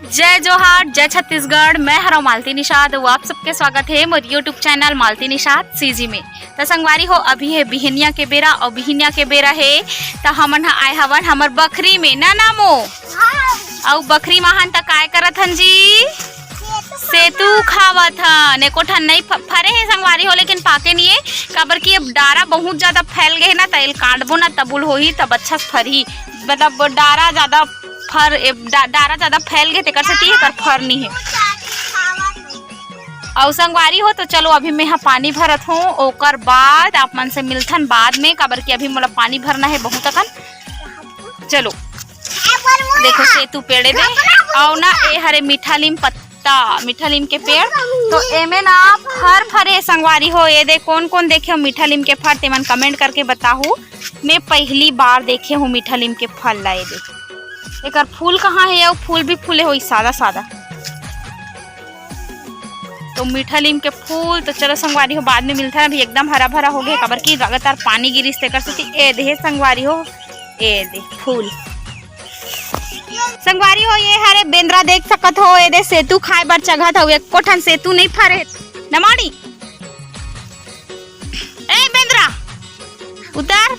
जय जोहार, जय छत्तीसगढ़। मैं हरा मालती निषाद। वो आप सबके स्वागत है मोर यूट्यूब चैनल मालती निषाद सीजी में। तो संगवारी हो अभी है बिहनिया के बेरा और बिहनिया के बेरा है तो हमन आए हवन हमर बकरी में ना नामो और बकरी महान तक काय करत हन जी सेतु खावत हन। एको ठन नहीं फरे है संगवारी हो लेकिन पाके नहीं है काबर की अब डारा बहुत ज्यादा फैल गए ना तैल काटबो ना तबुल होही तब अच्छा फरही। मतलब डारा ज्यादा फैल गए तेकर से एकर फर नहीं है। और संगवारी हो तो चलो अभी मैं यहाँ पानी भरत हूँ ओकर बाद आप मन से मिलथन बाद में काबर की अभी मोला पानी भरना है बहुत अकन। चलो देखो सेतु पेड़े दे और ना ए हरे मीठा नीम मीठा नीम के पेड़ तो एमे ना फर फरे संगवारी हो। ये दे कौन कौन देखे हो मीठा नीम के फर ते मन कमेंट करके बताओ। मैं पहली बार देखे हूँ मीठा नीम के फल लाए दे। एक फूल कहाँ है और फूल भी फूले हो सादा सादा तो मीठा नीम के फूल तो चलो संगवारी हो बाद में मिलता है। अभी एकदम हरा भरा हो गया काबर की लगातार पानी गिरिस तेकर से ए दे संगवारी हो ए दे फूल संगवारी हो। ये हरे बेंद्रा देख सकत हो ए दे सेतु खाए बर चघत हो। एक कोठन सेतु नहीं फरे नमाड़ी ए बेंद्रा उतर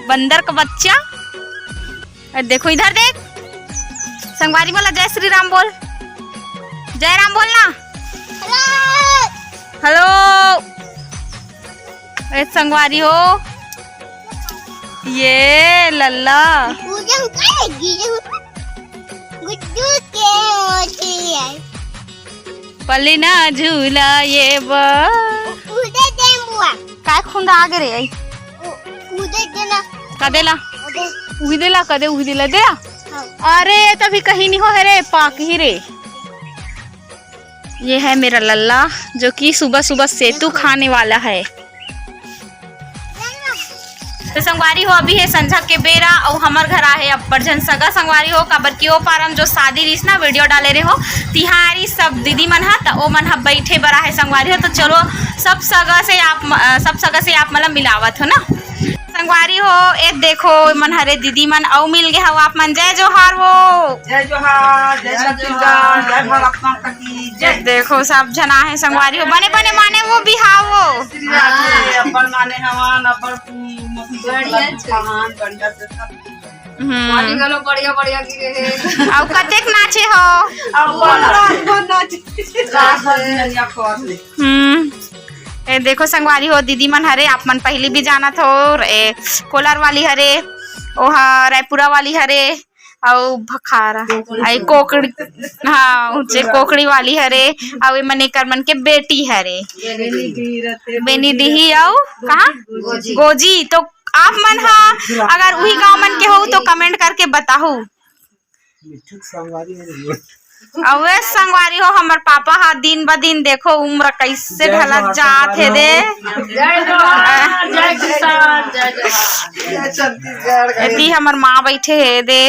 बंदर का बच्चा। देखो इधर देख संगवारी वाला जय श्री राम बोल जय राम बोलना हेलो संगवारी हो ये लल्ला पली ना झूला ये काय खुंदा आगे रे कदेला उहिदेला कदे उहिदेला दे। अरे तभी कहीं नहीं हो है रे पाक ही रे। ये है मेरा लल्ला जो कि सुबह सुबह सेतु खाने वाला है। तो संगवारी हो अभी है संझा के बेरा और हमार घर आहे अब्बड़ झन सगा संगवारी हो काबर की ओ पारम जो शादी रिस ना वीडियो डाले रहे हो तिहारी सब दीदी मन हा तो ओ मन हा बैठे बरा है संगवारी हो। तो चलो सब सगा से आप मतलब मिलावत हो ना संगवारी हो। एक देखो मन हरे दीदी मन औ मिल गए हो आप मन। जय जोहार वो जय जोहार जय छत्तीसगढ़ जय भारत की जय। देखो सब जना है संगवारी हो बने बने माने वो बिहावो अपन माने हवान अपन बढ़िया छहान बढ़िया से सब पानी गलो बढ़िया बढ़िया गिरे औ कतेक नाचे हो अपन नाच ए देखो संगवारी हो दीदी मन हरे आप मन पहले भी जाना थो ए कोलार वाली हरे ओहा रायपुरा वाली हरे और भखारा आई कोकड़ी हाँ ऊंचे कोकड़ी वाली हरे और ये मन कर मन के बेटी हरे बेनी दिही आओ कहाँ गोजी। तो आप मन हा अगर वही गांव मन के हो तो कमेंट करके बताओ। अवे संगवारी हो हमार पापा हा दिन ब दिन देखो उम्र कैसे ढलत जात है दे। एती हमार माँ बैठे है दे।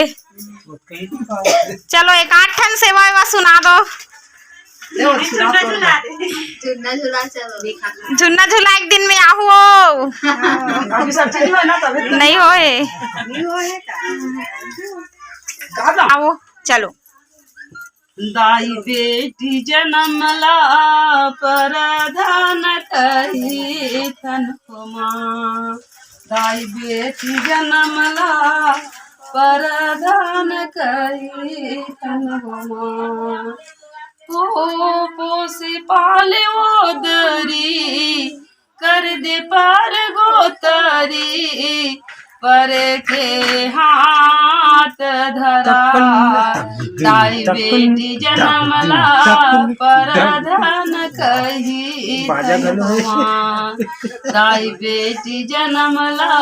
चलो एक आठ ठन सेवा वेवा सुना दो। झुन्ना झुला एक दिन में आहू नहीं होए आओ चलो। दाई बेटी जनमला परधान कही थन माँ दाई बेटी जनमला परधान कही थन माँ ओ पोसी पाले वो दरी कर दे पार गोतरी पर के हाथ धरा दाई बेटी जनमला परधन कही दाई बेटी जनमला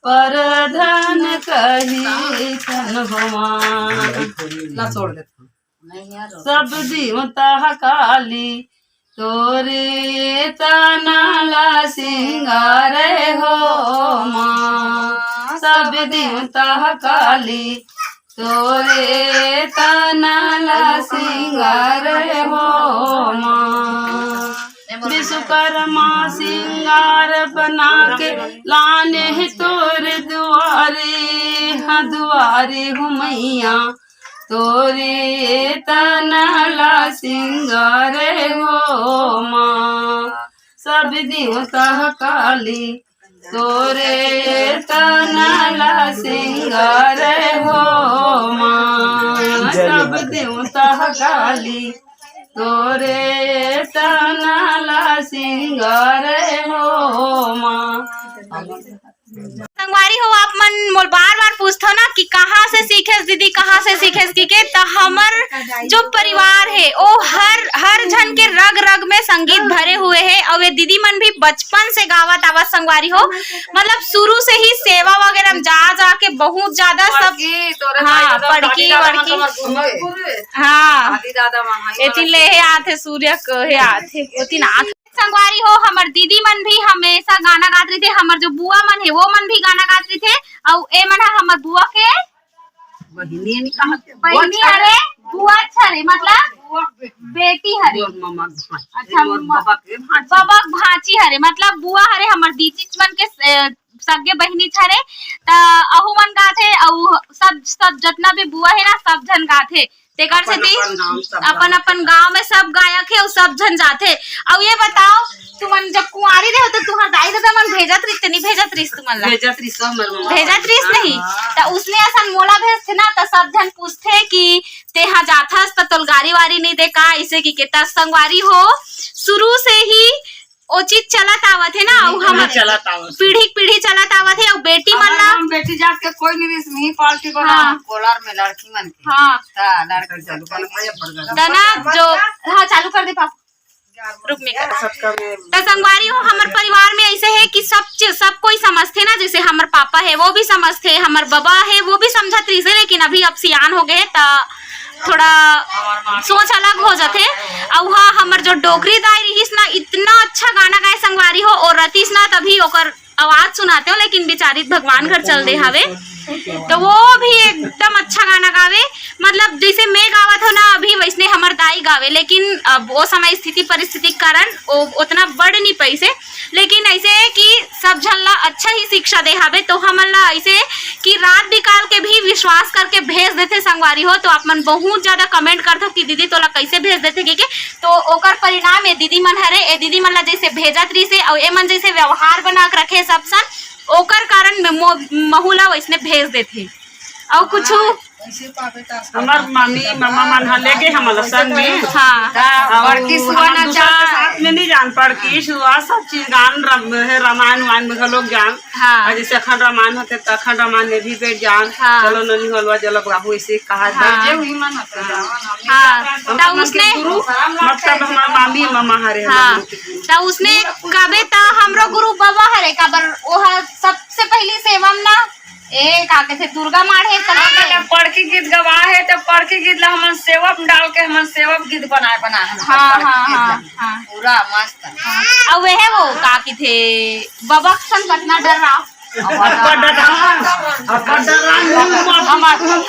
परधन कही थन भगवान छोड़ दे सब देवता काली तोरे तनाला सिंगार हो माँ सब देवता काली तोरे तनाला सिंगार हो माँ विश्वकर्मा सिंगार बना के लाने है तोर दुआरे हाँ दुआरे घुमैया तोरे तनला सिंगार हो माँ सब देवता काली तोरे तनला सिंगार हो माँ सब देवता काली तोरे तनला सिंगार हो माँ। संगवारी हो आप मन मोल बार बार पूछते ना कि कहाँ से सीखेस दीदी कहाँ से सीखेस की के तो हमर जो परिवार है वो हर जन के रग रग में संगीत भरे हुए है और वे दीदी मन भी बचपन से गावत आवत संगवारी हो मतलब शुरू से ही सेवा वगैरह में जा के बहुत ज्यादा सब हाँ पड़की वड़की हाँ एती ले आथे सूर्य कहे आथे ओती नाथ संगवारी हो हमर दीदी मन भी हमेशा गाना गात रही थे हमर जो बुआ मन है वो मन भी गाना गात रही थे और ए मन हमर बुआ के बहिनी हरे बुआ छरे मतलब बेटी हरे अच्छा बाबा भांची हरे मतलब बुआ हरे हमर दीदी मन के सगे बहिनी छरे त अहु मन गाथे और सब जितना भी बुआ है ना सब जन गाथे तेकर से अपन अपन गांव में सब गायक है और सब जन जाते और ये बताओ तुमन जब कुंवारी रहे हो तो तुम्हार दाई दादा मन भेजत रही नहीं भेजत रही तुमन भेजत रही नहीं तो उसने ऐसा मोला भेजते ना तो सब जन पूछते कि तेहा जाथस तो तोल गाड़ी वारी नहीं दे का ऐसे की के संगवारी हो शुरू से ही ओ चीज चलत आवत है ना और हम पीढ़ी चलत आवत है और बेटी मन ना बेटी जात के कोई नहीं पार्टी बना कोलार में लड़की मन के हाँ लड़का चालू कर दाना जो हाँ चालू कर दे पापा रुक में तो संगवारी हो हमारे परिवार में ऐसे है कि सब कोई समझते ना जैसे हमारे पापा है वो भी समझते हमारे बाबा है वो भी समझत रही से लेकिन अभी अब सियान हो गए तो थोड़ा सोच अलग हो जाते और हाँ हमार जो डोगरी दाई रहीस ना इतना अच्छा गाना गाए संगवारी हो और रतीश ना तभी ओकर आवाज सुनाते हो लेकिन बेचारी भगवान घर चल दे हवे तो वो भी एकदम अच्छा गाना गावे मतलब जैसे मैं गावत हो ना अभी वैसने हमार दाई गावे लेकिन अब वो समय स्थिति परिस्थिति के कारण उतना बढ़ नहीं पैसे लेकिन ऐसे कि सब झन ला अच्छा ही शिक्षा दे हवे तो हमन ला ऐसे कि रात निकाल के भी विश्वास करके भेज देते संगवारी हो तो आप मन बहुत ज्यादा कमेंट करते हो कि दीदी तोला कैसे भेज देते के तो ओकर परिणाम ए दीदी मन हरे ए दीदी मन ला जैसे भेजत रही से और ए मन जैसे व्यवहार बना के रखे सब सन ओकर कारण महुला वैसने भेज देते और कुछ हमार मामी मामा मन हले के हमला संग में हाँ बड़की सुहाना साथ में नहीं जान पड़की सुहा सब चीज गान रामायण वान में लोग जान हाँ जैसे अखंड रामायण होते तो अखंड रामायण में भी बैठ जान चलो ननी हलवा जलो बाबू ऐसे कहा जाए हुई मन हाँ तो उसने मतलब हमारा मामी मामा हरे हाँ तो उसने कबे तो हमरो गुरु बाबा हरे कबर वो सबसे पहली सेवा ना ए का कहते दुर्गा माँ है पड़की गीत गवा है तो पड़की गीत ला हमन सेवक डाल के हमन सेवक गीत बना हाँ पूरा मस्त अब वह वो का की थे बाबा सन कितना डर रहा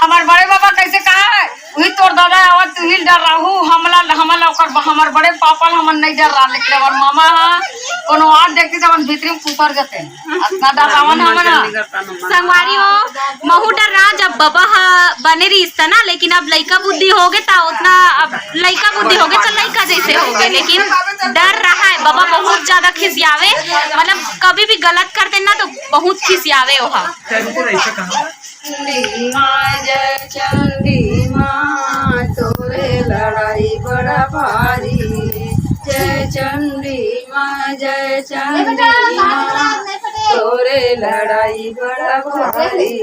हमार बड़े बाबा कैसे कहा है वही तोर दादा आवत तू ही डर रहू हमला हमार बड़े पापा हमन नहीं डर रहा लेकिन और मामा कोनो और देखते तो हम भीतर में ऊपर जाते इतना डरावन हमन संगवारी हो महू डर रहा जब बाबा बने रिश्ता ना लेकिन अब लड़का बुद्धि हो गए तो उतना अब लड़का बुद्धि हो गए तो लड़का जैसे हो गए लेकिन डर रहा है बाबा बहुत ज्यादा खिसियावे मतलब कभी भी गलत करते ना तो बहुत खिसियावे ओहा जय चंडी माँ तोरे लड़ाई बड़ा भारी जय चंडी माँ जय चंडी माँ तोरे लड़ाई बड़ा भारी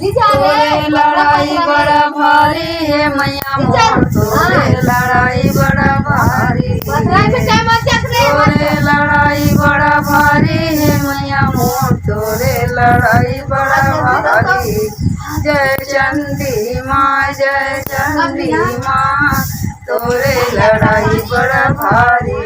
तोरे लड़ाई बड़ा भारी है मैया मोर तोरे लड़ाई बड़ा भारी तोरे लड़ाई बड़ा भारी है मैया मोर तोरे लड़ाई बड़ा भारी जय चंडी माँ जय चंडी माँ तोरे लड़ाई बड़ा भारी